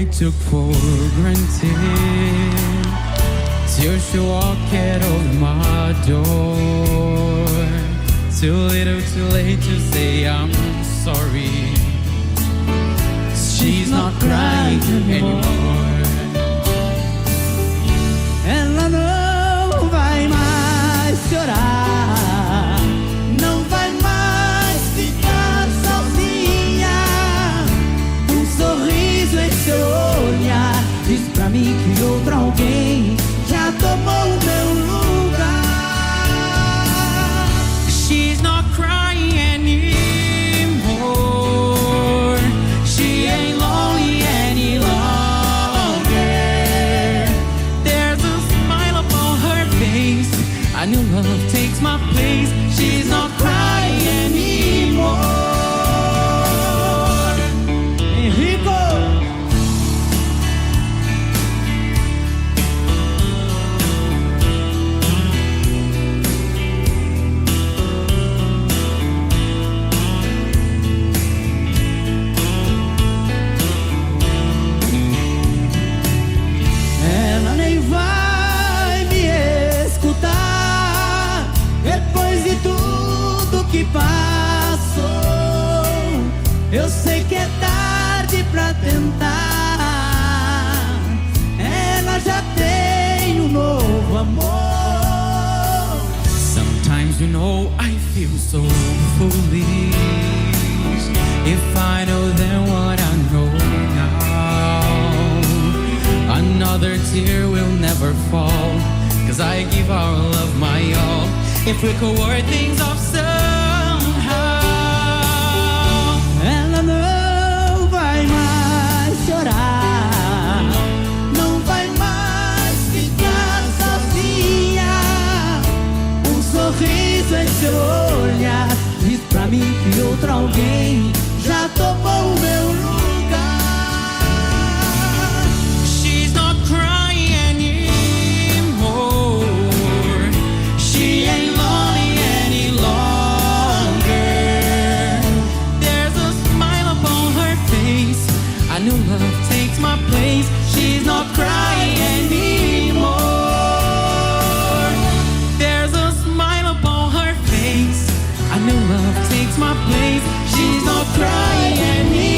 I took for granted, till she walked out my door. Too little too late to say I'm sorry. She's not crying anymore. Ela não vai mais chorar, não vai mais ficar sozinha. Um sorriso em seu olhar diz pra mim que outro alguém já tomou o meu lugar. She's not crying anymore. She ain't lonely any longer. There's a smile upon her face. I knew love takes my place. She's not crying anymore. Henrico! Ela nem vai me escutar depois de tudo que passou. Eu sei que é tarde pra tentar. Ela já tem um novo amor. Sometimes you know I feel so foolish. If I know then what I know now, another tear will never fall, 'cause I give our love my all. If we could work things off somehow. Ela não vai mais chorar, não vai mais ficar sozinha. Um sorriso em seu olhar diz pra mim que outro alguém já tomou o meu lugar. She's not crying anymore. She ain't lonely any longer. There's a smile upon her face. I knew love takes my place. She's not crying anymore. There's a smile upon her face. I knew love takes my place. She's not crying anymore.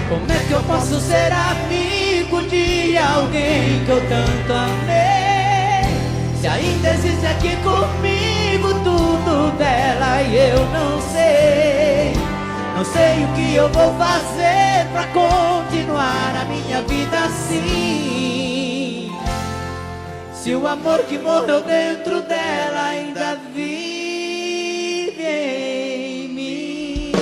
Como é que eu posso ser amigo de alguém que eu tanto amei? Se ainda existe aqui comigo tudo dela e eu não sei. Não sei o que eu vou fazer pra continuar a minha vida assim. Se o amor que morreu dentro dela ainda vive em mim.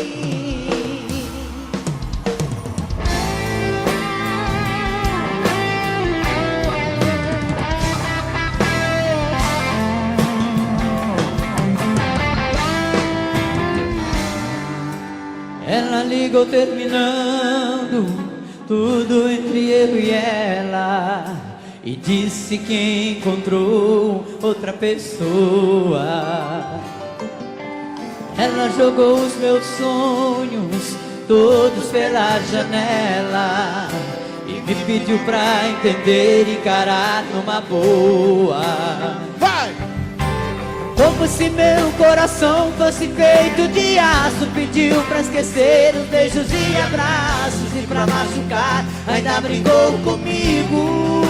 Ela ligou terminando tudo entre eu e ela e disse que encontrou outra pessoa. Ela jogou os meus sonhos todos pela janela e me pediu pra entender e encarar numa boa. Vai! Como se meu coração fosse feito de aço, pediu pra esquecer os beijos e abraços, e pra machucar ainda brigou comigo.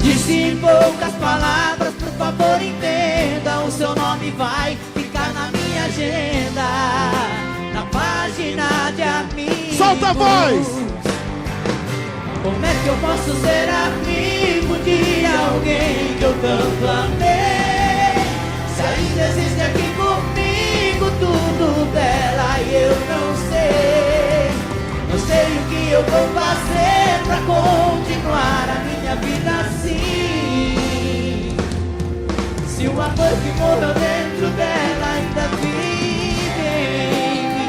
Disse em poucas palavras, por favor entenda, o seu nome vai ficar na minha agenda, na página de amigos. Solta a voz! Como é que eu posso ser amigo de alguém que eu tanto amei? Se ainda existe aqui comigo tudo dela e eu não sei. Não sei o que eu vou fazer pra continuar a minha vida assim. Se o amor que morreu dentro dela ainda vive em mim.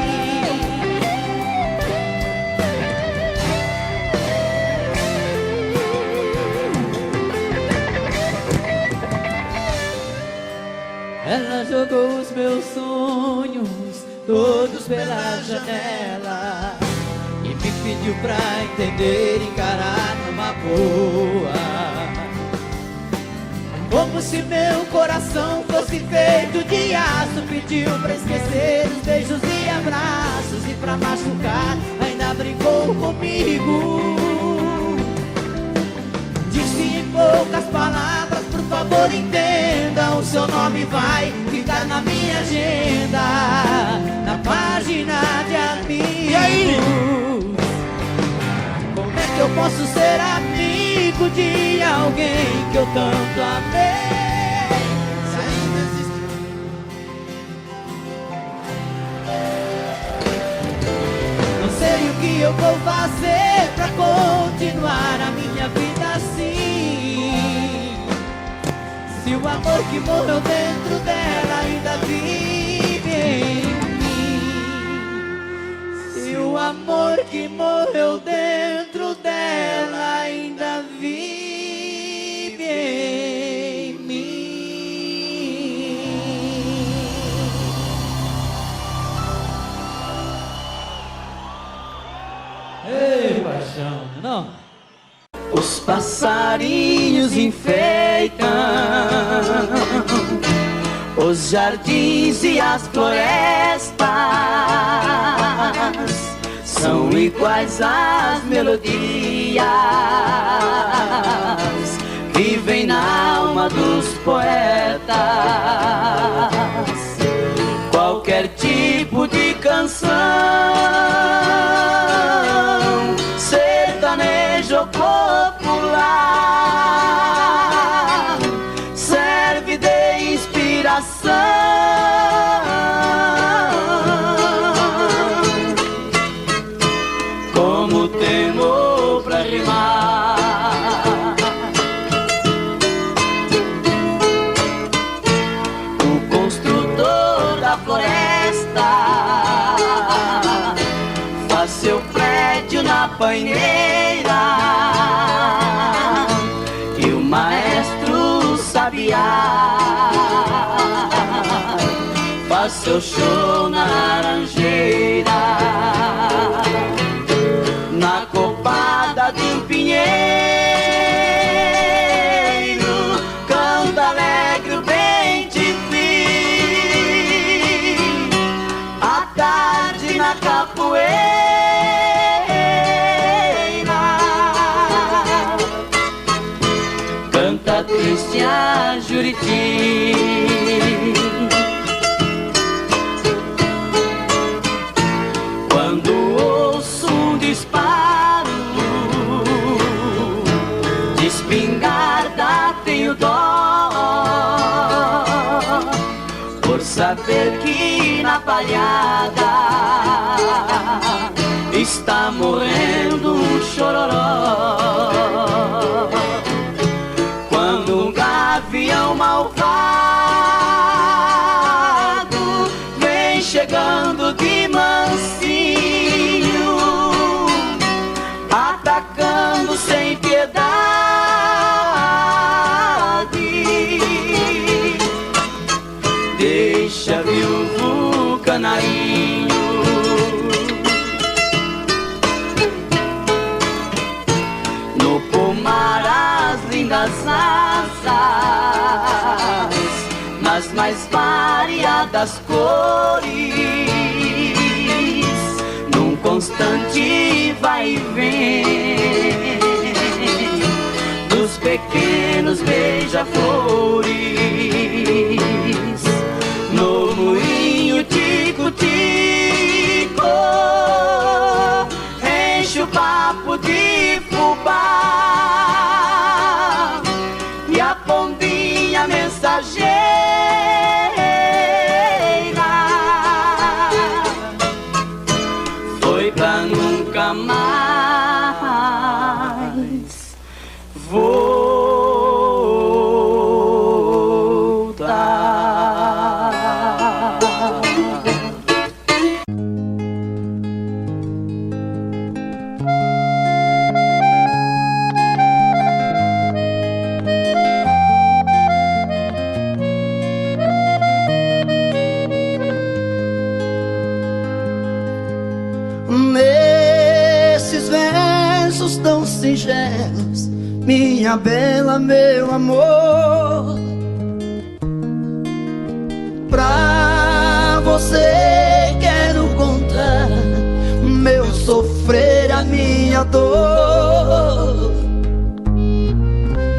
todos pela janela, e me pediu pra entender e encarar numa boa. Como se meu coração fosse feito de aço, pediu pra esquecer os beijos e abraços, e pra machucar ainda brincou comigo. Disse em poucas palavras, por favor entenda, o seu nome vai ficar na minha agenda, na página de amigos. E aí? Como é que eu posso ser amigo de alguém que eu tanto amei? Se ainda existe... Não sei o que eu vou fazer pra continuar a minha vida assim. Se o amor que morreu dentro dela ainda vive em mim. Se o amor que morreu dentro dela ainda vive em mim. Ei, paixão, não? Os passarinhos enfeitam os jardins e as florestas, são iguais às melodias, vivem na alma dos poetas. Qualquer tipo de canção, sertanejo ou popular, serve de inspiração. Como temor pra rimar, o construtor da floresta faz seu prédio na paineira, e o maestro sabiá faz seu show na laranjeira. Na copada de um pinheiro canta alegre o bem te vi. À tarde na capoeira canta triste a Juriti. Quando ouço um disparo de espingarda, tenho dó, por saber que na palhada está morrendo um chororó. Quando um gavião malvado vem chegando de mansinho, atacando sem piedade, deixa viúvo canarinho no pomar as lindas asas, nas mais variadas cores, num constante vai e vem dos pequenos beija-flores. No moinho tico-tico enche o papo de fubá, e a pombinha mensageira foi pra nunca mais voltar. singelos, minha bela, meu amor. Pra você quero contar meu sofrer, a minha dor.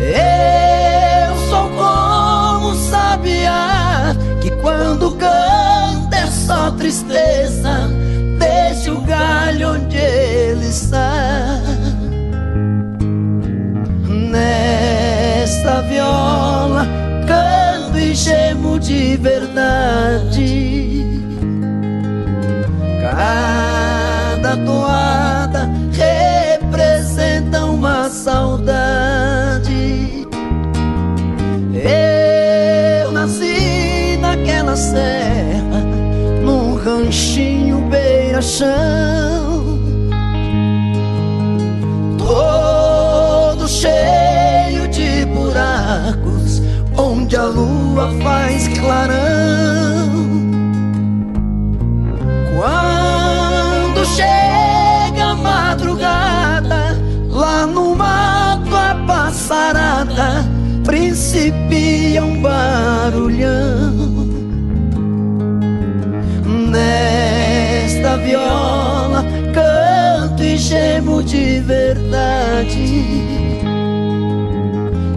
Eu sou como um sabiá que quando canta é só tristeza. Deixa o galho onde ele está. Nesta viola canto e gemo de verdade. Cada toada representa uma saudade. Eu nasci naquela serra, num ranchinho beira-chão, todo cheio de buracos, onde a lua faz clarão. Quando chega a madrugada, lá no mato a passarada principia um barulhão. Nesta viola canto e gemo de verdade.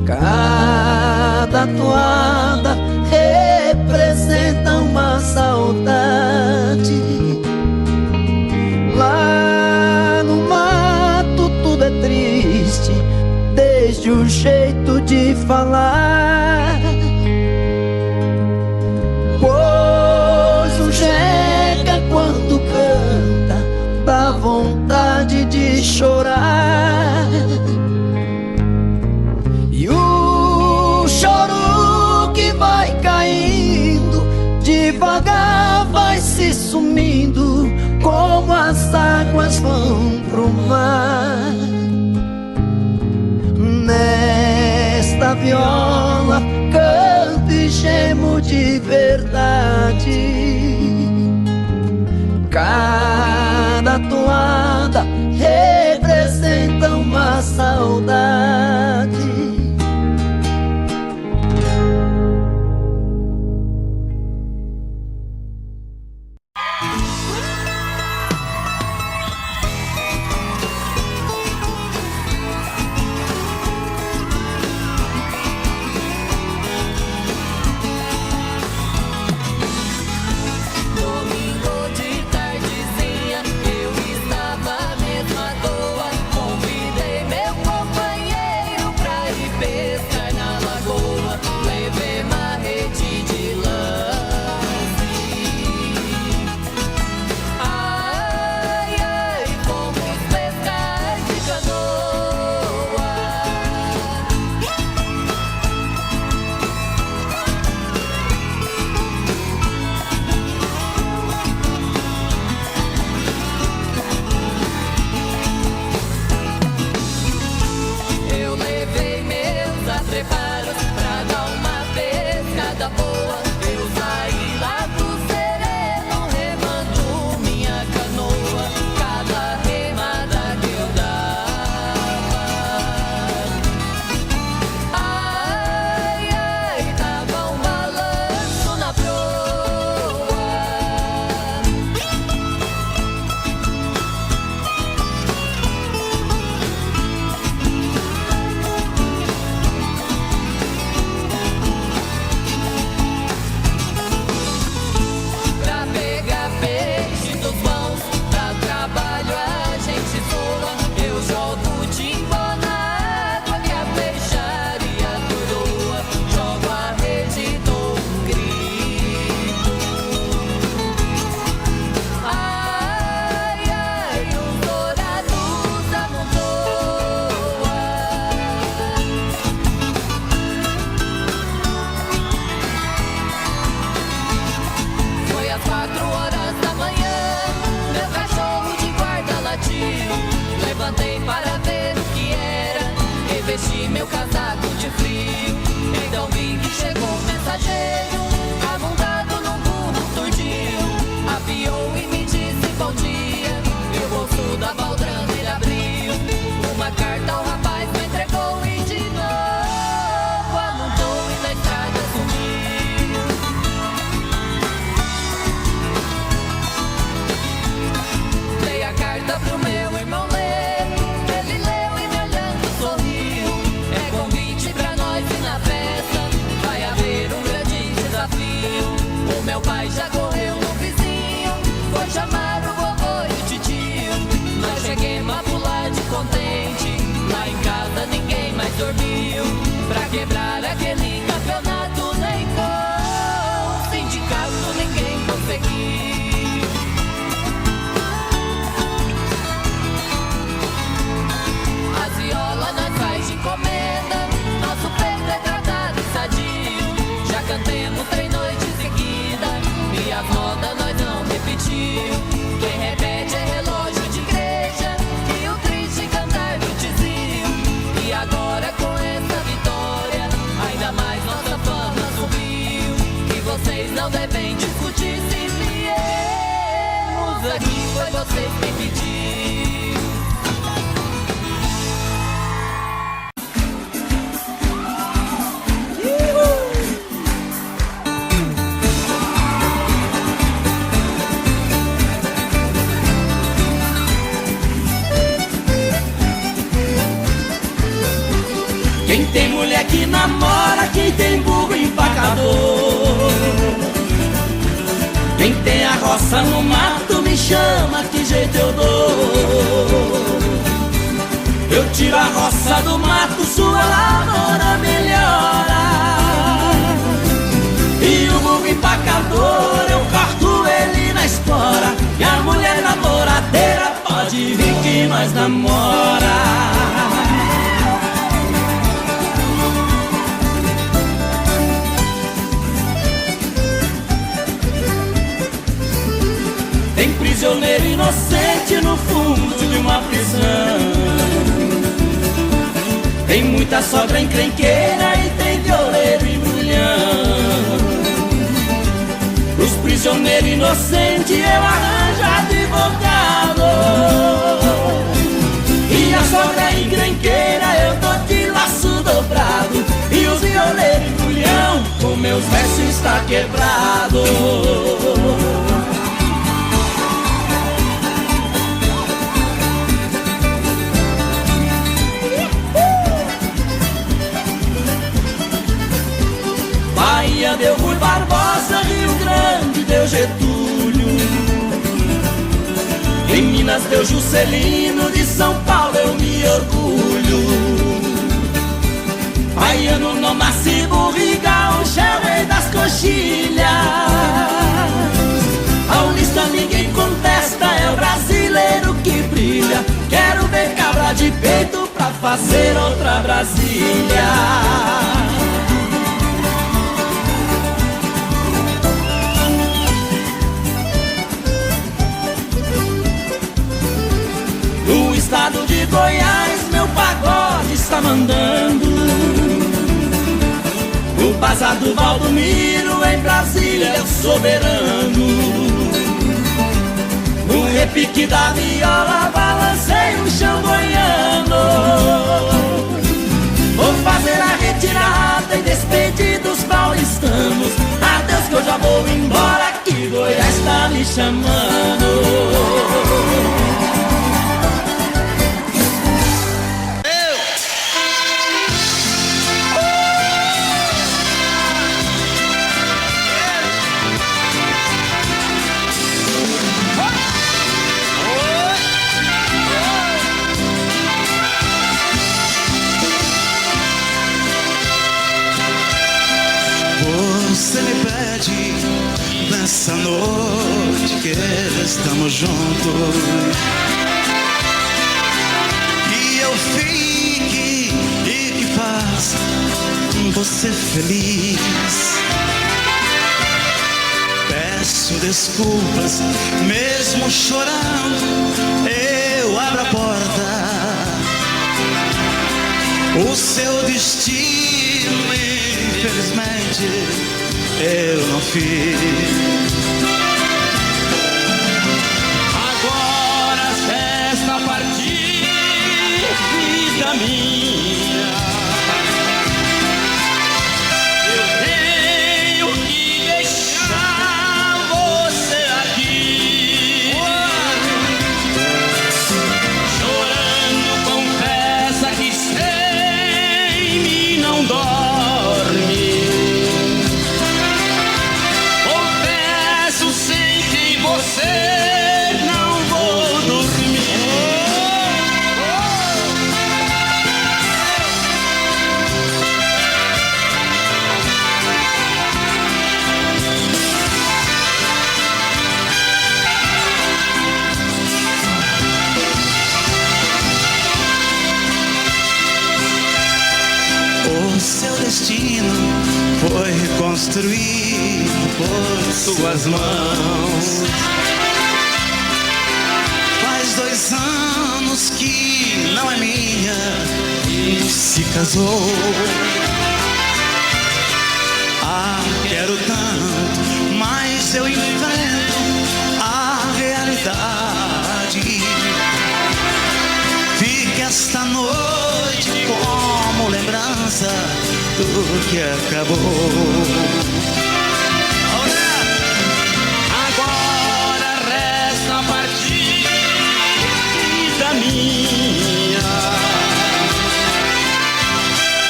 Cada toada representa uma saudade. Lá no mato tudo é triste, desde o jeito de falar. Pois o jeca quando canta dá vontade de chorar. E o choro que vai caindo devagar vai se sumindo, como as águas vão pro mar. Nesta viola canto e gemo de verdade. Cada toada representa uma saudade. Convidei meu companheiro você me pediu. Quem tem mulher que namora, quem tem burro empacador. Quem tem a roça no mato me chama, que jeito eu dou. Eu tiro a roça do mato, sua lavoura melhora. E o burro empacador, eu corto ele na espora. E a mulher namoradeira pode vir que nós namora. Tem prisioneiro inocente no fundo de uma prisão. Tem muita sogra encrenqueira e tem violeiro e embrulhão. Os prisioneiros inocentes eu arranjo advogado. E a sogra encrenqueira eu dou de laço dobrado. E os violeiros e embrulhão, com meus versos está quebrado. Bahia deu Rui Barbosa, Rio Grande deu Getúlio. Em Minas deu Juscelino, de São Paulo eu me orgulho. Baiano não nasce burriga, o chão é das coxilhas. Paulista ninguém contesta, é o brasileiro que brilha. Quero ver cabra de peito pra fazer outra Brasília. No estado de Goiás, meu pagode está mandando. O bazar do Valdomiro, em Brasília é o soberano. O repique da viola balanceia o chão goiano. Vou fazer a retirada e despedir dos paulistanos. Adeus que eu já vou embora, que Goiás está me chamando. Você me pede nessa noite que estamos juntos, que eu fique e que faça você feliz. Peço desculpas, mesmo chorando, eu abro a porta. O seu destino, infelizmente, eu não fiz. Agora esta partida, vida minha, eu tenho que deixar você aqui. Chorando, confessa que sem mim não dorme. Não vou dormir. O seu destino foi construído por suas mãos. Faz 2 anos que não é minha e se casou. Ah, quero tanto, mas eu enfrento a realidade. esta noite como lembrança do que acabou. Agora resta a partida minha.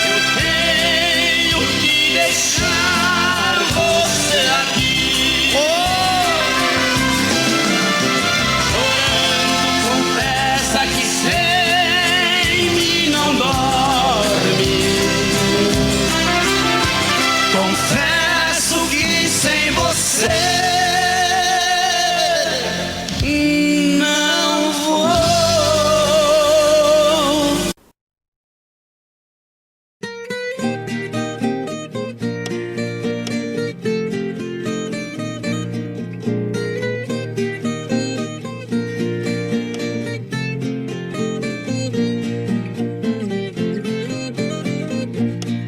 Eu tenho que deixar você aqui. Confessa que sem mim não dorme. Confesso que sem você não vou.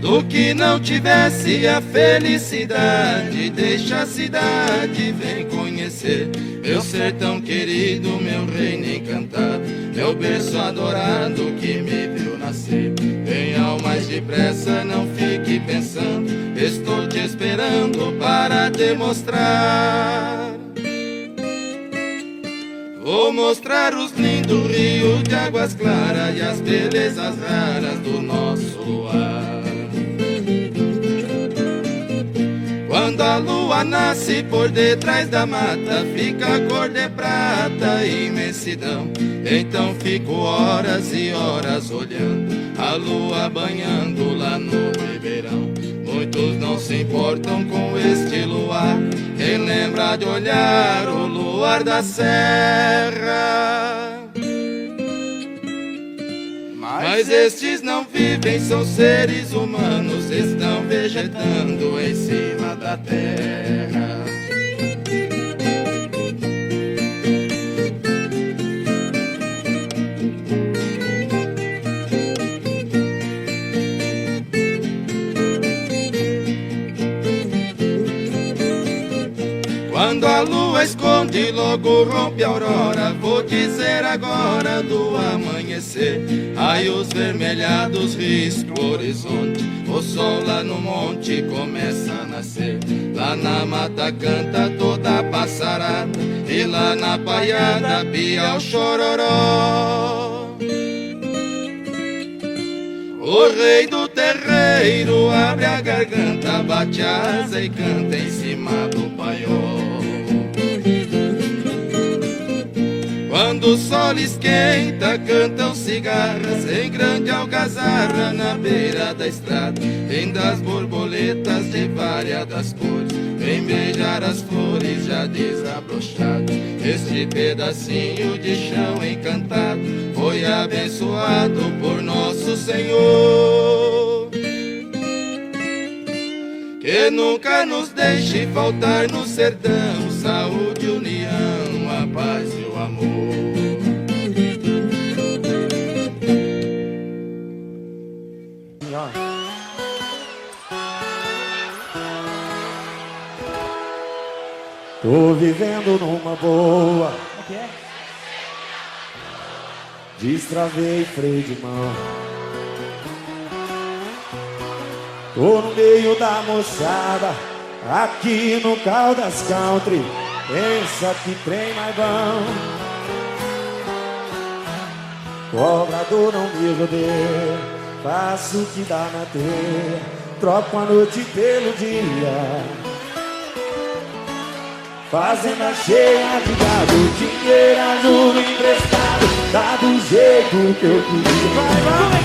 Do que não tivesse a felicidade, deixa a cidade, vem conhecer meu sertão querido, meu reino encantado, meu berço adorado que me viu nascer. Venha o mais depressa, não fique pensando, estou te esperando para demonstrar. Vou mostrar os lindos rios de águas claras e as belezas raras do nosso luar. Quando a lua nasce por detrás da mata, fica a cor de prata e imensidão. Então fico horas e horas olhando a lua banhando lá no ribeirão. Muitos não se importam com este luar, quem lembra de olhar o luar da serra. Mas estes não vivem, são seres humanos, estão vegetando em cima da terra. Quando a lua esconde, logo rompe a aurora. Vou dizer agora do amanhecer. Raios vermelhados riscam o horizonte. O sol lá no monte começa a nascer. Lá na mata canta toda a passarada, e lá na paiada pia o chororó. O rei do terreiro abre a garganta, bate a asa e canta em cima do paiol. Quando o sol esquenta, cantam cigarras em grande algazarra na beira da estrada. Vem das borboletas de variadas cores, vem beijar as flores já desabrochadas. Este pedacinho de chão encantado foi abençoado por nosso Senhor. Que nunca nos deixe faltar no sertão saúde, união, a paz e o amor. Tô vivendo numa boa. Destravei freio de mão. Tô no meio da moçada, aqui no Caldas Country. Pensa que trem mais bom. Cobrador não me rodeia, faço o que dá na teia, troco a noite pelo dia. Fazenda cheia de gado, dinheiro ajuda emprestado, dá do jeito que eu queria. Vai!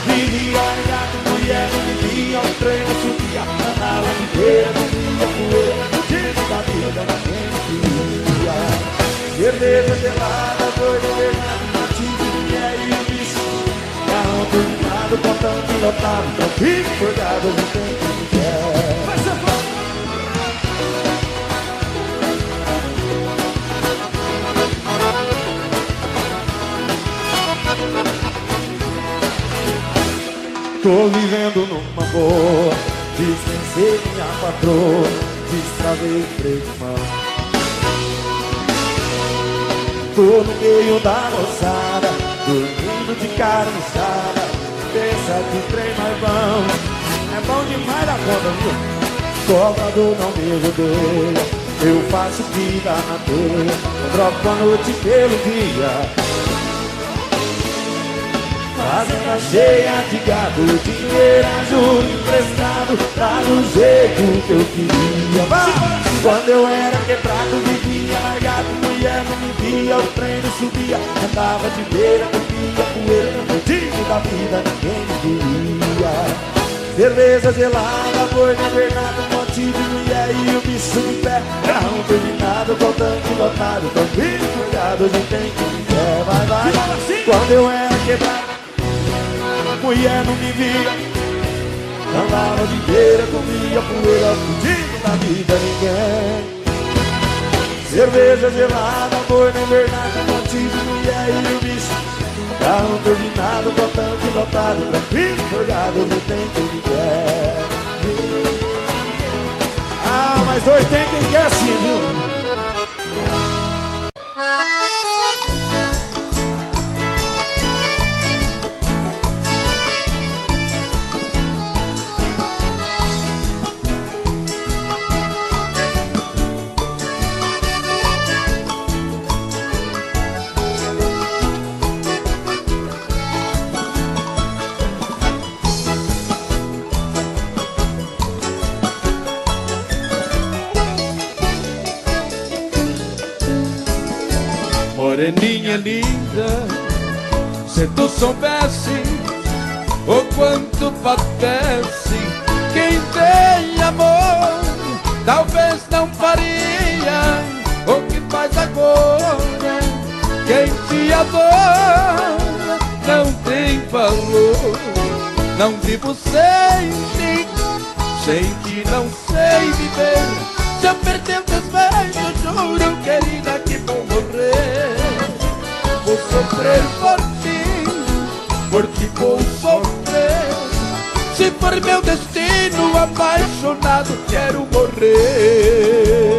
Vivia ligado, mulher, não vivia, o trem não subia, andava inteira, não via poeira, no jeito da vida da gente queria. Cerveja gelada, doida, pegando, batido, mulher e o bicho. Carro turbinado, portão pilotado, tranquilo, forgado, não tem quem quer. Vai ser bom! Tô vivendo numa boa, dispensei minha patroa, destravei freio de mão. Tô no meio da moçada, dormindo de carniçada. Pensa que o trem mais bom é bom demais da conta, viu? Cobrador não me rodeia, eu faço vida na teia, troco a noite pelo dia. Fazenda cheia de gado, dinheiro a juro emprestado, tá do jeito que eu queria. Vai! Quando eu era quebrado, vivia largado, mulher não me via, o trem não subia, andava de beira, bebia poeira, no dia da vida ninguém me queria. Cerveja gelada, boi na invernada, um monte de mulher e o bicho de pé. Carro turbinado, com tanque lotado, tranquilo, cuidado, hoje tem quem quer. Vai, vai, quando eu era quebrado, mulher não me via, andava de beira, comia poeira, fudido da vida ninguém. Cerveja gelada, boi na invernada, um monte de mulher e o bicho. Carro turbinado, com tanque lotado, tranquilo, jogado, não tem quem quer. Ah, mas hoje tem quem quer sim, viu? Moreninha linda, se tu soubesse o quanto padece quem tem amor, talvez não faria o que faz agora. Quem te adora não tem valor. Não vivo sem ti, sem ti não sei viver. Se eu perder teus beijos, juro, querida, que vou morrer. Vou sofrer por ti vou sofrer. Se for meu destino, apaixonado, quero morrer.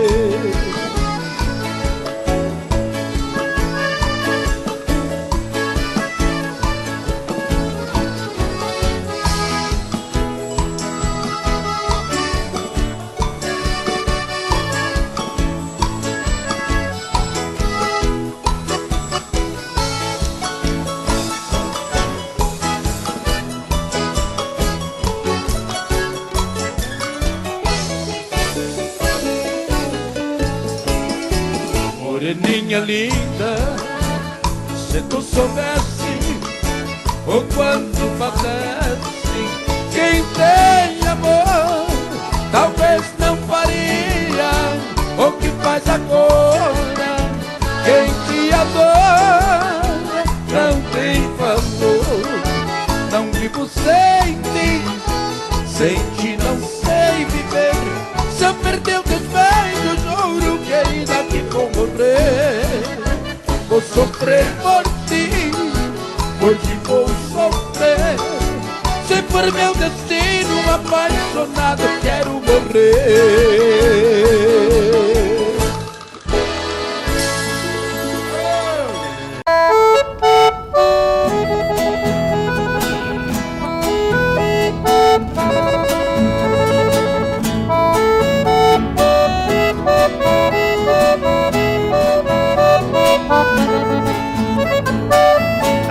Moreninha linda, se tu soubesse o quanto padece quem tem amor, talvez não faria o que faz agora. Quem te adora não tem valor. Não vivo sem ti, sem ti não sei viver. Se eu perder teus beijos, juro, querida, que vou morrer. Vou sofrer por ti vou sofrer. Se for meu destino, apaixonado, quero morrer.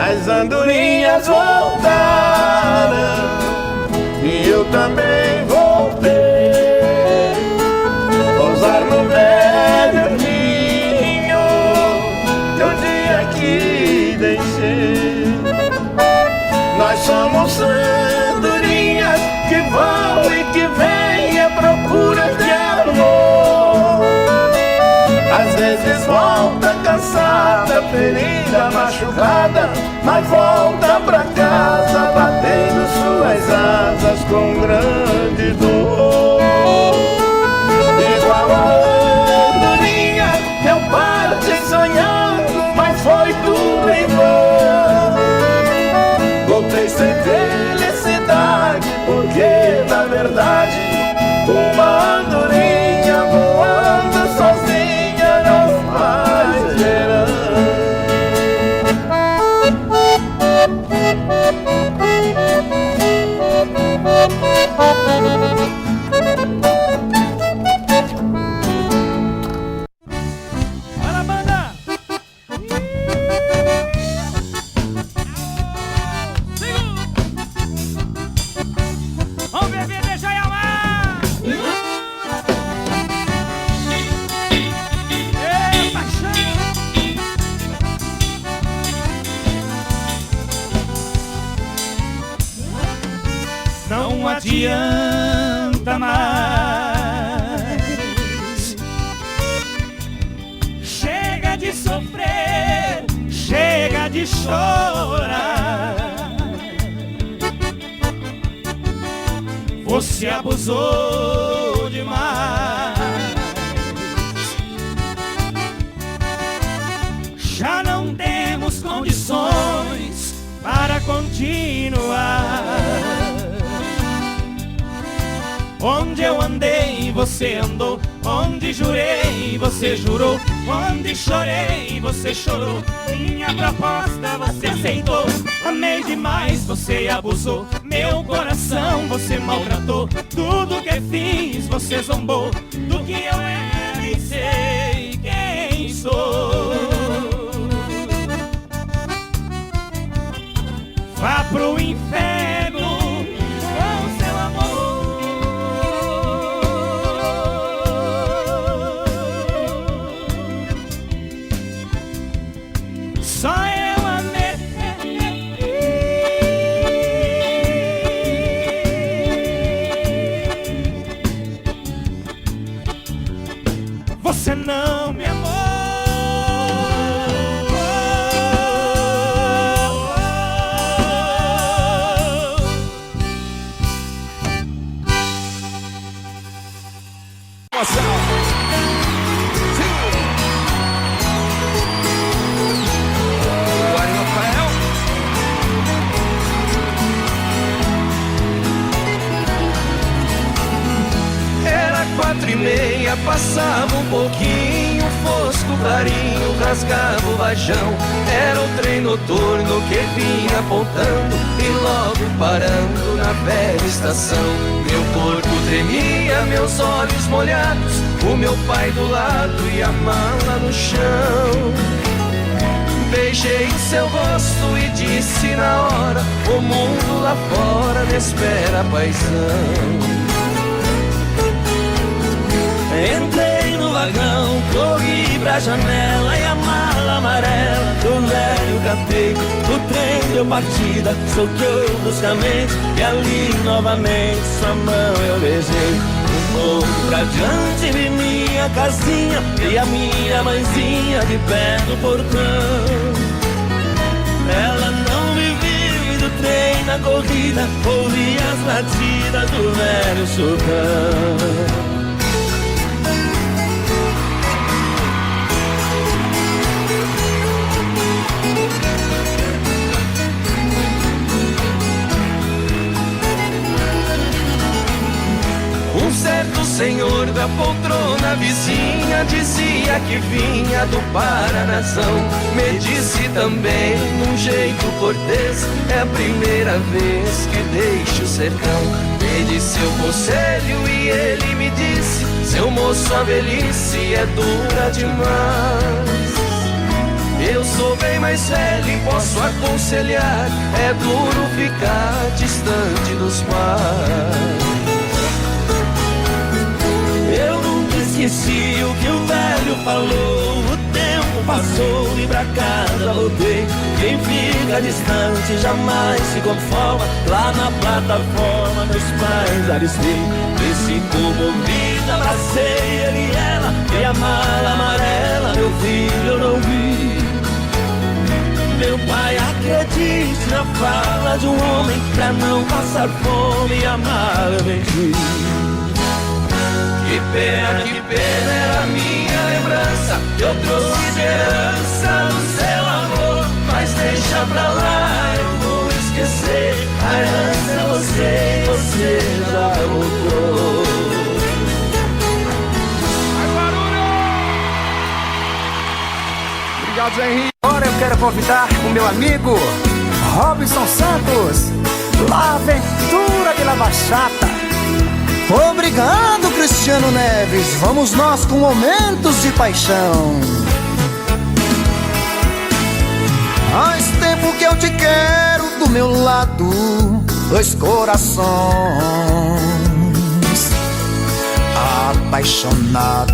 As andorinhas voltaram e eu também voltei. Pousar no velho ninho do dia que deixei. Nós somos andorinhas que vão e que vêm à procura de amor. Às vezes volta cansada, ferida, machucada, mas volta pra casa batendo suas asas com grande dor. Igual a andorinha, eu parti sonhando, mas foi tudo em vão. Voltei sem felicidade, porque na verdade uma andorinha voando sozinha não faz verão. adianta mais. Chega de sofrer, chega de chorar. Você abusou demais. Já não temos condições para continuar. Onde eu andei, você andou. Onde jurei, você jurou. Onde chorei, você chorou. Minha proposta você aceitou. Amei demais, você abusou. Meu coração você maltratou. Tudo que fiz, você zombou. Do que eu era e sei quem sou. Vá pro inferno com seu amor. Só eu amei. Você não me amou. Era 4:30, passava um pouquinho, fosco clarinho, rasgava o vajão. Era o trem noturno que vinha apontando e logo parando na velha estação. Meu corpo tremia, meus olhos molhados, o meu pai do lado e a mala no chão. Beijei seu rosto e disse na hora: o mundo lá fora me espera, paizão. Entrei no vagão, corri pra janela e a mala amarela do velho catei. O trem deu partida, soqueou bruscamente e ali novamente sua mão eu beijei. Um pouco pra diante vi minha casinha e a minha mãezinha de pé no portão. Ela não me viu e do trem na corrida ouvi as latidas do velho sultão. Um certo senhor da poltrona vizinha dizia que vinha do Paranazão. Me disse também, num jeito cortês, é a primeira vez que deixo o sertão. Pedi seu conselho e ele me disse: seu moço, a velhice é dura demais. Eu sou bem mais velho e posso aconselhar, é duro ficar distante dos pais. Eu nunca esqueci o que o velho falou. O tempo passou e pra casa voltei. Quem fica distante jamais se conforma. Lá na plataforma meus pais avistei. Desci comovida, abracei ele e ela. E a mala amarela, meu filho, eu não vi. Meu pai, acredite na fala de um homem. Pra não passar fome e amar eu venci. Que pena era a minha lembrança. Eu trouxe esperança no seu amor. Mas deixa pra lá, eu vou esquecer. A herança é você já voltou. Obrigado, Zé Henrique. Agora eu quero convidar o meu amigo Robson Santos, La Aventura de La Bachata. Obrigado, Cristiano Neves. Vamos nós com momentos de paixão. Faz tempo que eu te quero do meu lado, dois corações apaixonados,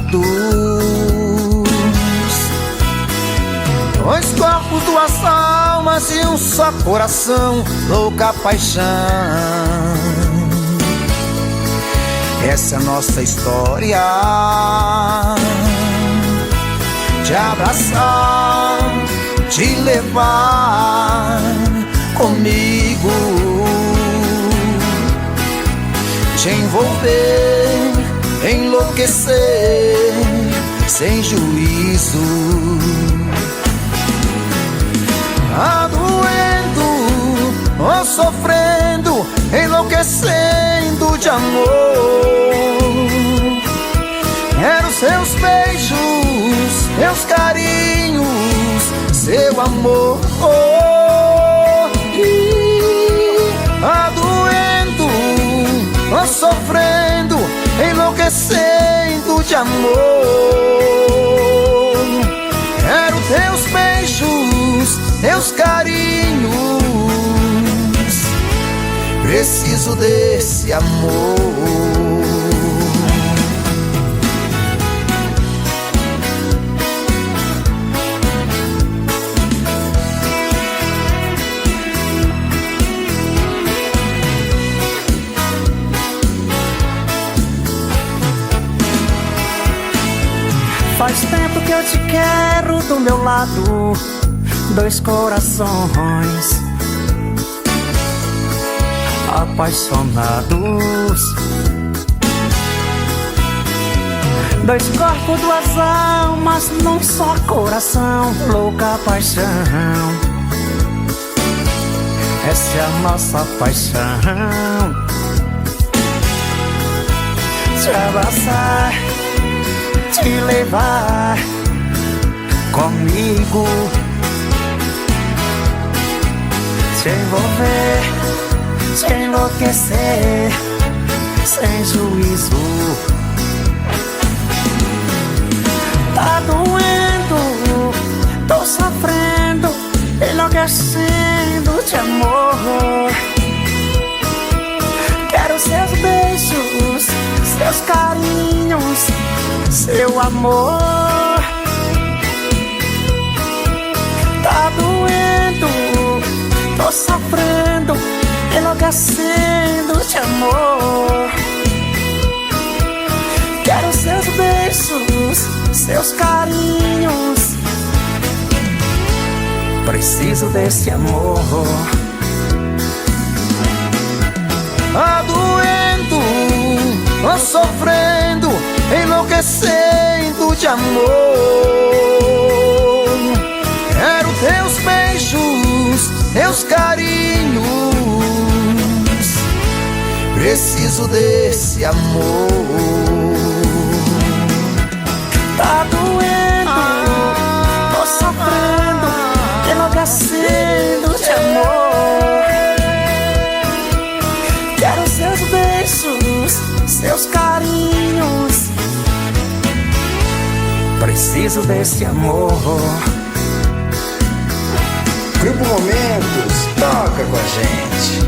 dois corpos, duas almas e um só coração, louca paixão. essa é a nossa história. Te abraçar, te levar comigo, te envolver, enlouquecer sem juízo, doendo ou sofrendo, enlouquecendo de amor. Quero seus beijos, meus carinhos, seu amor. Doendo ou sofrendo, enlouquecendo de amor. Quero teus beijos, teus carinhos, preciso desse amor. Faz tempo que eu te quero do meu lado, dois corações apaixonados, dois corpos, duas almas num só coração, louca paixão. Essa é a nossa paixão. Te abraçar, te levar comigo, te envolver, te enlouquecer sem juízo. Tá doendo, tô sofrendo, enlouquecendo de amor. Quero seus beijos, seus carinhos, seu amor. Tá doendo, tô sofrendo, enlouquecendo de amor. Quero seus beijos, seus carinhos, preciso desse amor. Doendo, sofrendo, enlouquecendo de amor. Quero teus beijos, teus carinhos, preciso desse amor. Tá doendo, tô sofrendo, enlouquecendo de amor. Quero seus beijos, seus carinhos, preciso desse amor. Grupo Momentos, toca com a gente.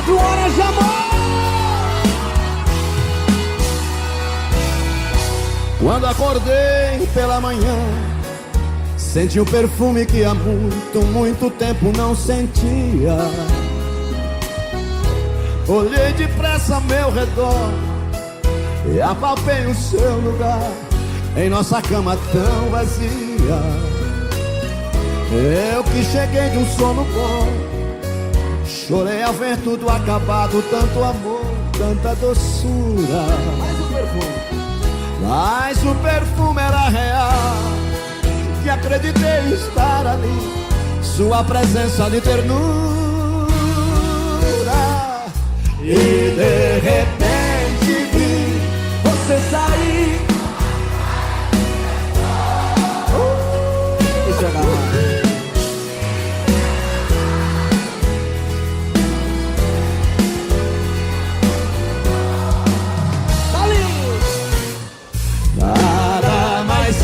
Horas de amor. Quando acordei pela manhã, senti um perfume que há muito, muito tempo não sentia. Olhei depressa ao meu redor e apalpei o seu lugar em nossa cama tão vazia. Eu que cheguei de um sono bom, chorei ao ver tudo acabado, tanto amor, tanta doçura. Mas o perfume era real, que acreditei estar ali, sua presença de ternura. E de repente vi você sair. Deixa eu agarrar.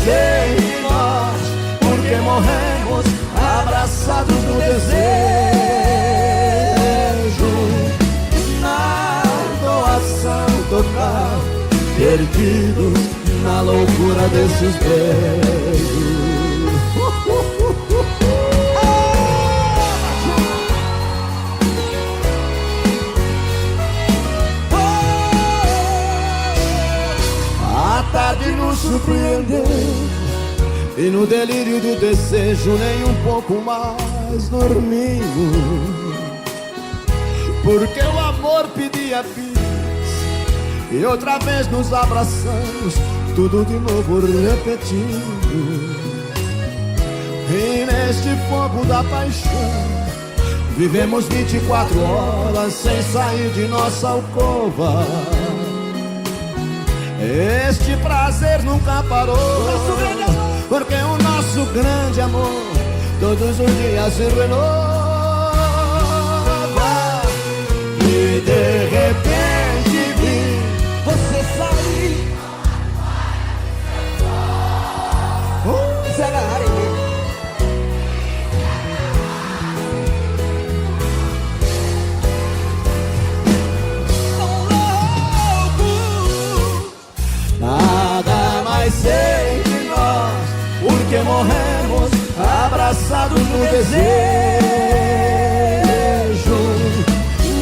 Sei nós, porque morremos abraçados no desejo. perdido na loucura desses beijos. A tarde nos surpreendeu e no delírio do desejo nem um pouco mais dormimos, porque o amor pedia bis e outra vez nos abraçamos, tudo de novo repetindo. E neste fogo da paixão vivemos 24 horas sem sair de nossa alcova. Este prazer nunca parou, porque o nosso grande amor todos os dias se renova. E de repente vi você sair. Se agarrar em mim. Nada mais sei de nós, porque morremos abraçados no desejo,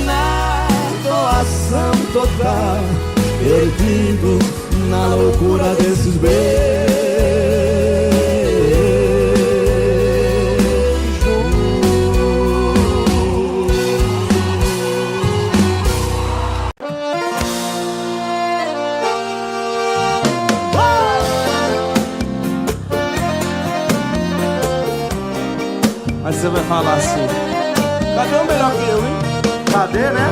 na doação total, perdido na loucura desses beijos. Aí você vai falar assim: cadê o melhor que eu, hein? Cadê, né?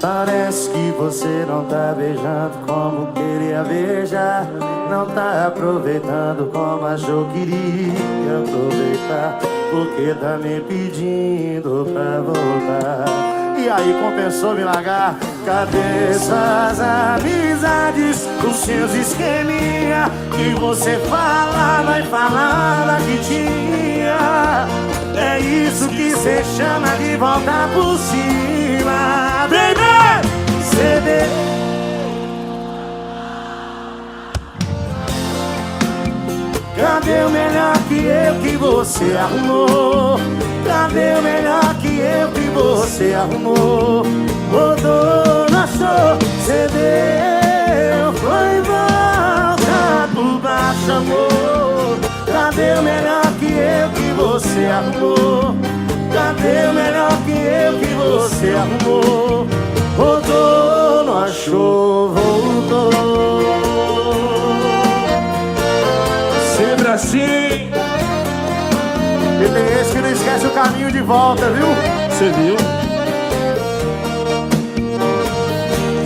Parece que você não tá beijando como queria beijar, não tá aproveitando como achou que iria aproveitar, porque tá me pedindo pra voltar. E aí compensou me largar? Cadê essas amizades, os seus esqueminha que você falava e falava que tinha? É isso que cê chama de voltar por cima, baby! CD. Cadê o melhor que você arrumou? Cadê o melhor que você arrumou? Rodou, achou, cedeu, foi volta por baixo, amor. Cadê o melhor que você arrumou? Cadê o melhor que você arrumou? Rodou, não achou, voltou. Sempre assim. E tem esse que não esquece o caminho de volta, viu? Você viu?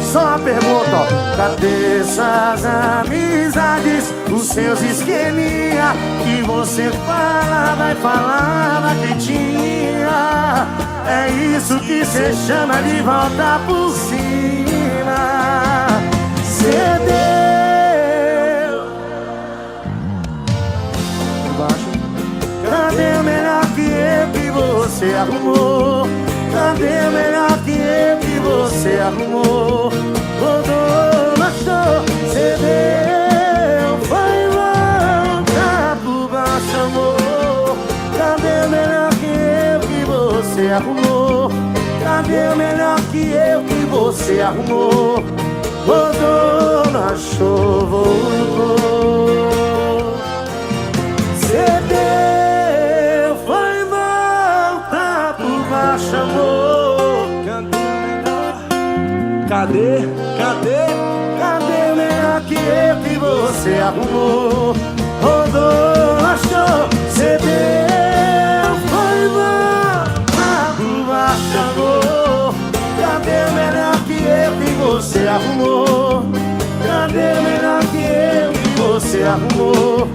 Só uma pergunta, ó. Cadê essas amizades, os seus esqueminha que você falava e falava que tinha? É isso que cê chama de voltar por cima. Cedeu. Cadê o melhor que você arrumou? Cadê o melhor que você arrumou? Rodou, achou, cedeu, foi volta por baixo, amor. Cadê o melhor que você arrumou? Cadê o melhor que você arrumou? Rodou, não achou, voltou. Cedeu, foi volta por baixo, amor. Cadê? Cadê o melhor que você arrumou? Rodou, achou, cedeu, foi volta por baixo, amor. Cadê o melhor que você arrumou? Cadê o melhor que você arrumou?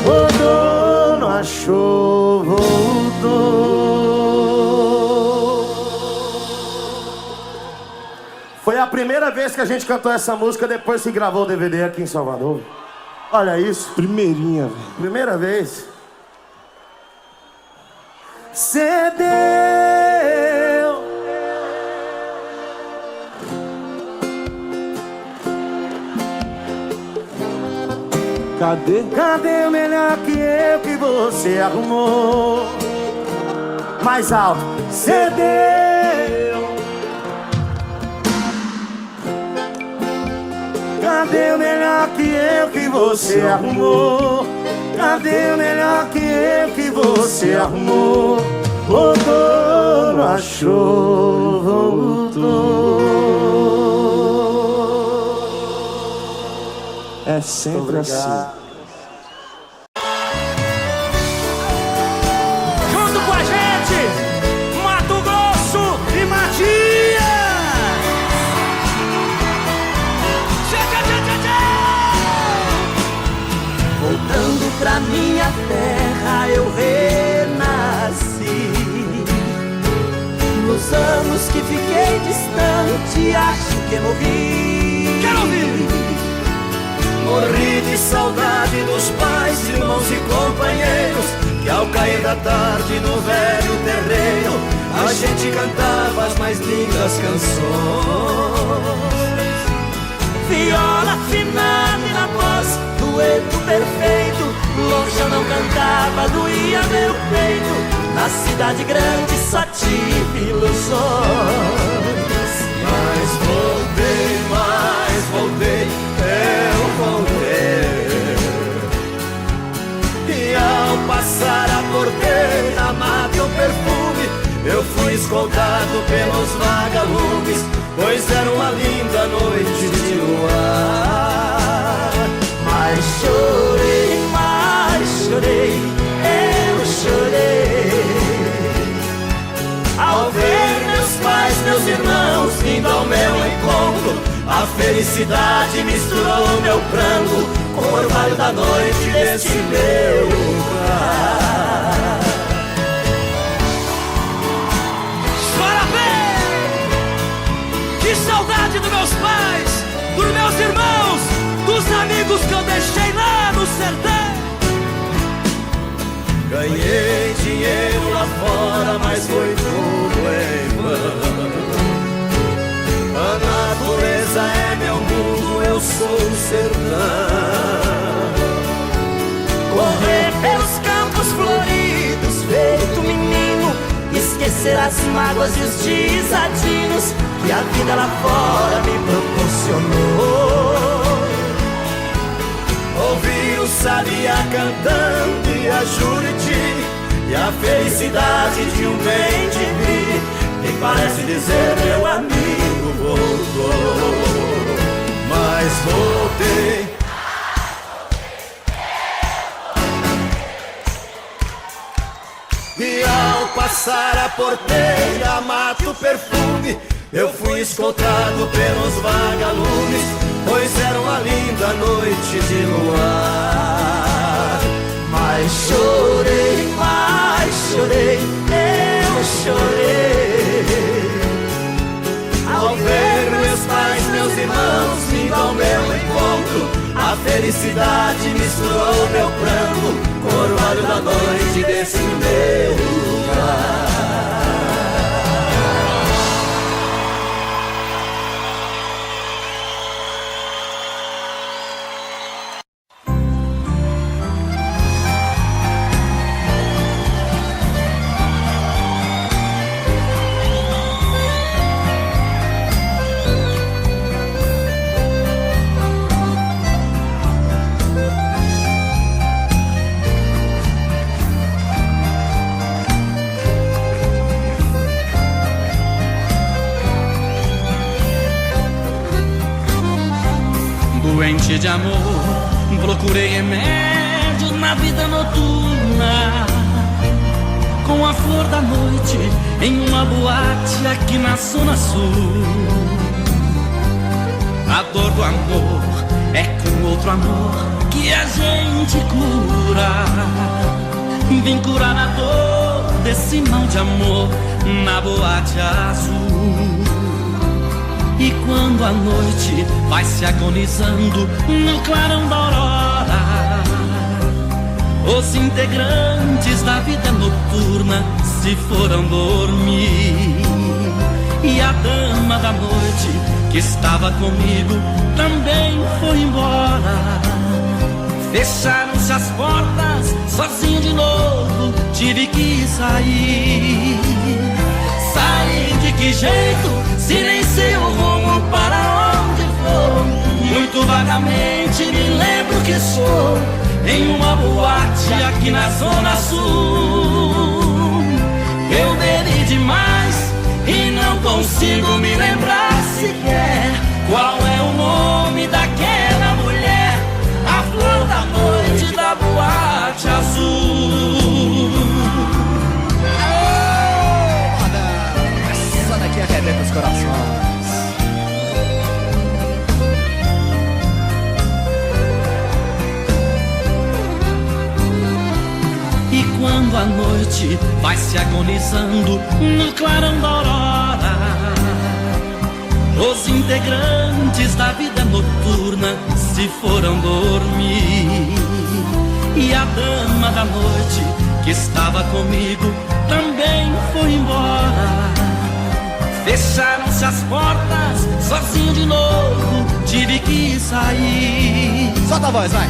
Rodou, não achou, voltou. Foi a primeira vez que a gente cantou essa música depois que gravou o DVD aqui em Salvador. Olha isso. Primeirinha, velho. Primeira vez. Cedeu. Cadê? Cadê o melhor que eu que você arrumou? Mais alto. Cedeu. Cadê o melhor que eu que você arrumou? Cadê o melhor que eu que você arrumou? Voltou, não achou, voltou. É sempre assim. Junto com a gente, Mato Grosso e Matias. Voltando pra minha terra eu renasci. Nos anos que fiquei distante acho que morri. Quero ouvir! Morri de saudade dos pais, irmãos e companheiros, que ao cair da tarde no velho terreiro a gente cantava as mais lindas canções. Viola afinada e na voz, dueto perfeito. Longe eu não cantava, doía meu peito. Na cidade grande só tive ilusões. Mas voltei, eu voltei. E ao passar a porteira, amado o perfume, eu fui escoltado pelos vagalumes, pois era uma linda noite de luar. Mas chorei, eu chorei ao ver meus pais, meus irmãos vindo ao meu encontro. A felicidade misturou meu pranto com o orvalho da noite desse meu lugar. Chora bem! Que saudade dos meus pais, dos meus irmãos, dos amigos que eu deixei lá no sertão. Ganhei dinheiro lá fora, mas foi tudo em vão. A natureza é meu mundo, eu sou o sertão. Correr pelos campos floridos, feito menino, esquecer as mágoas e os desatinos que a vida lá fora me proporcionou. Ouvir o sabiá cantando e a Juriti, e a felicidade de um bem-de-vi, que parece dizer meu amigo voltou. Mas voltei. E ao passar a porteira, mato perfume, eu fui escoltado pelos vagalumes, pois era uma linda noite de luar. Mas chorei, eu chorei ao ver meus pais, meus irmãos vindo ao meu encontro. A felicidade misturou meu pranto com o orvalho da noite desse meu lugar. Doente de amor, procurei remédios na vida noturna, com a flor da noite em uma boate aqui na Zona Sul. A dor do amor é com outro amor que a gente cura. Vim curar a dor desse mal de amor na boate azul. E quando a noite vai se agonizando no clarão da aurora, os integrantes da vida noturna se foram dormir. E a dama da noite que estava comigo também foi embora. Fecharam-se as portas, sozinho de novo, tive que sair. Sair de que jeito, se nem sei o rumo para onde vou. Muito vagamente me lembro que sou em uma boate aqui na Zona Sul. Eu bebi demais e não consigo me lembrar sequer qual é o nome daquela mulher, a flor da noite da boate azul. Aô, moda! Essa daqui arrebenta os corações. E quando a noite vai se agonizando no clarão da aurora, os integrantes da vida noturna se foram dormir. E a dama da noite que estava comigo também foi embora. Fecharam-se as portas, sozinho de novo, tive que sair. Solta a voz, vai!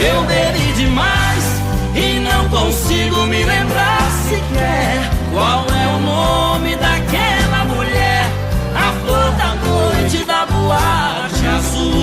Eu bebi demais e não consigo me lembrar sequer qual é o nome daquela mulher, a flor da noite da boate azul.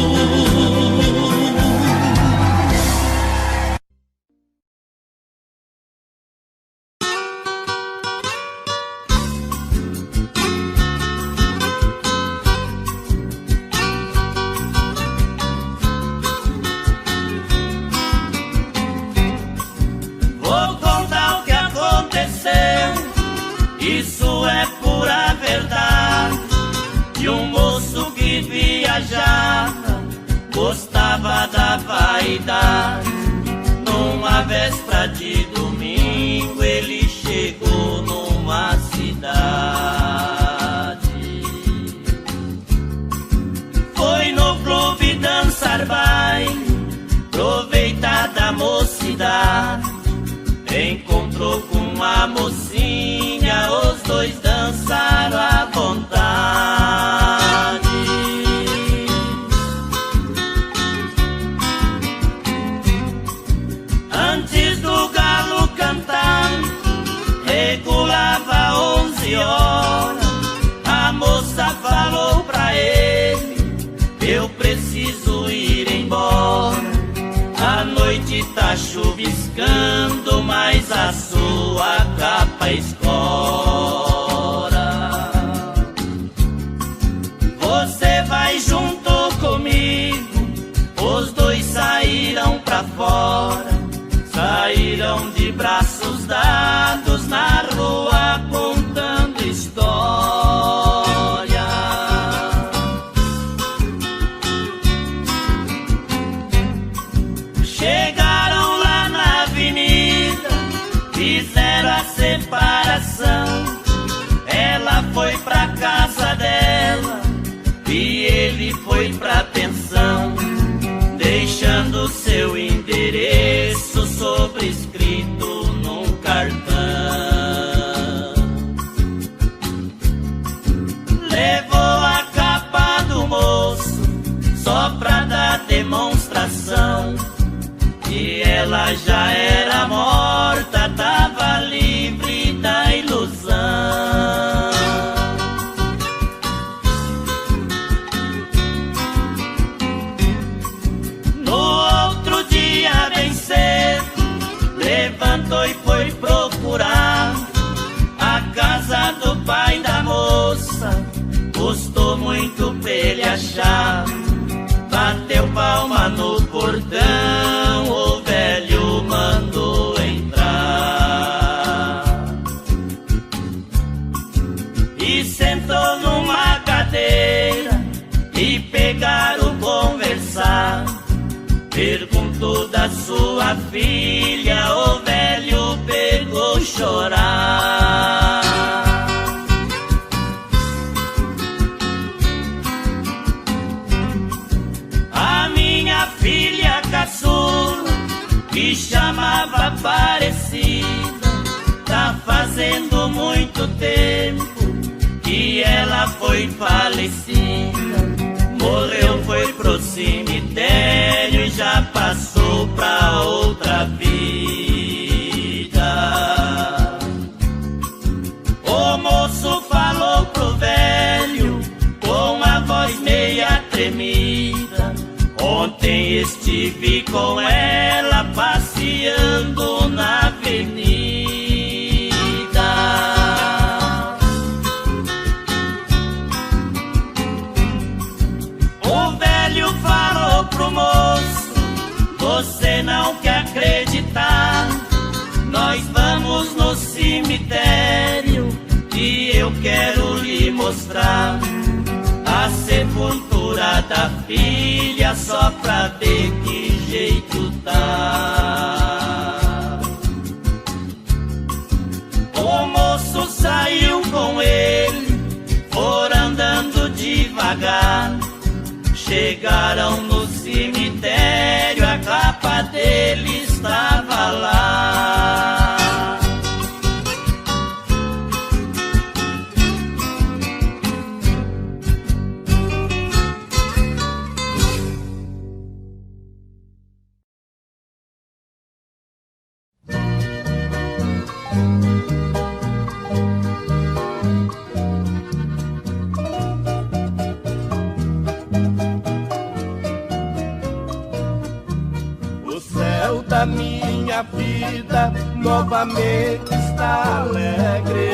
Vou contar o que aconteceu, isso é pura verdade. De um moço que viajava, gostava da vaidade. Numa véspera de domingo, ele chegou numa cidade. Foi no clube dançar baile, aproveitar da mocidade. Encontrou com a mocinha, os dois dançaram à vontade. Antes do galo cantar, regulava 11 horas. A moça falou pra ele: eu preciso ir embora. A noite tá chuviscando, mas a sua capa escora. Você vai junto comigo. Os dois saíram pra fora, saíram de braços dados na rua contando história. Chegaram lá na avenida, fizeram a separação. Ela foi pra casa dela e ele foi pra pensão, deixando seu endereço sobrescrito num cartão. Levou a capa do moço só pra dar demonstração, e ela já era morta, tava livre da ilusão. No outro dia bem cedo, levantou e foi procurar a casa do pai da moça. Custou muito pra ele achar. Bateu palma no portão, o velho mandou entrar e sentou numa cadeira e pegaram conversar. Perguntou da sua filha, o velho pegou chorar. A minha filha caçula que chamava Aparecida. Tá fazendo muito tempo que ela foi falecida. Morreu, foi pro cemitério e já passou pra outra vida. O moço falou pro velho com a voz meia tremida: ontem estive com ela passeando na avenida. O velho falou pro moço: você não quer acreditar, nós vamos no cemitério e eu quero lhe mostrar a sepultura da filha, só pra ver que jeito tá. O moço saiu com ele, foram andando devagar. Chegaram no cemitério, a capa dele estava lá. Da minha vida novamente está alegre,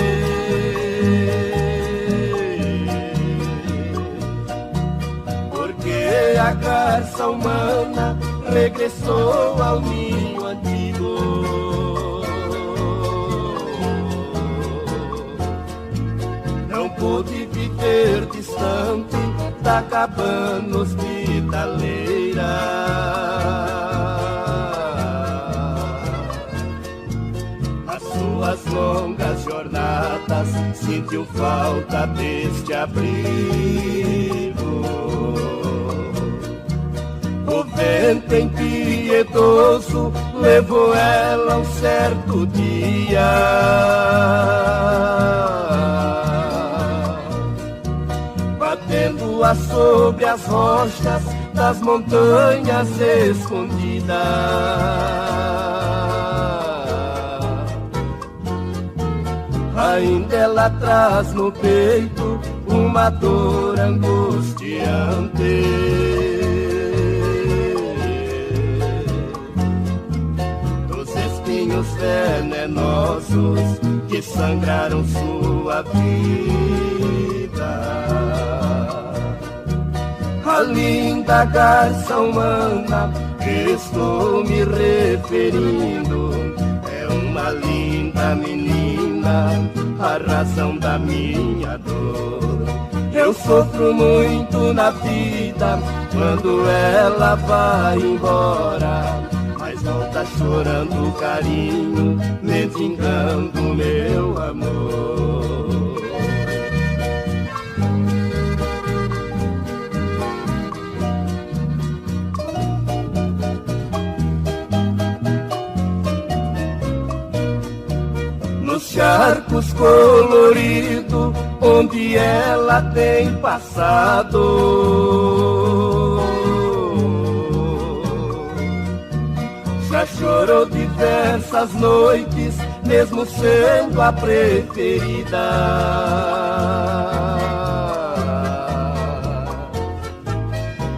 porque a garça humana regressou ao ninho antigo. Não pude viver distante da cabana hospitaleira. As longas jornadas sentiu falta deste abrigo. O vento impiedoso levou ela um certo dia. Batendo sobre as rochas das montanhas escondidas. Ainda ela traz no peito uma dor angustiante. Dos espinhos venenosos que sangraram sua vida. A linda garça humana que estou me referindo é uma linda menina, a razão da minha dor. Eu sofro muito na vida quando ela vai embora, mas volta chorando carinho, mendigando meu amor. Nos charcos coloridos onde ela tem passado, já chorou diversas noites, mesmo sendo a preferida.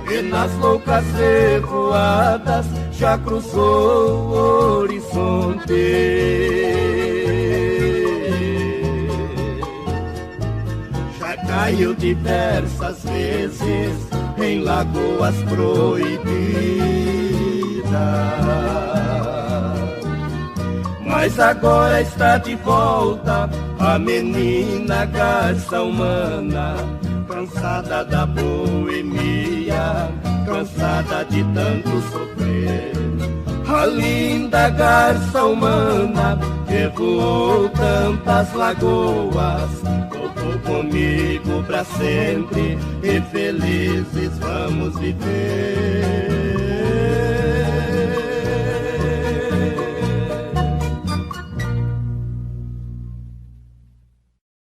E nas loucas revoadas já cruzou o horizonte. Caiu diversas vezes em lagoas proibidas, mas agora está de volta a menina garça humana, cansada da boemia, cansada de tanto sofrer. A linda garça humana que voou tantas lagoas, voltou comigo pra sempre e felizes vamos viver.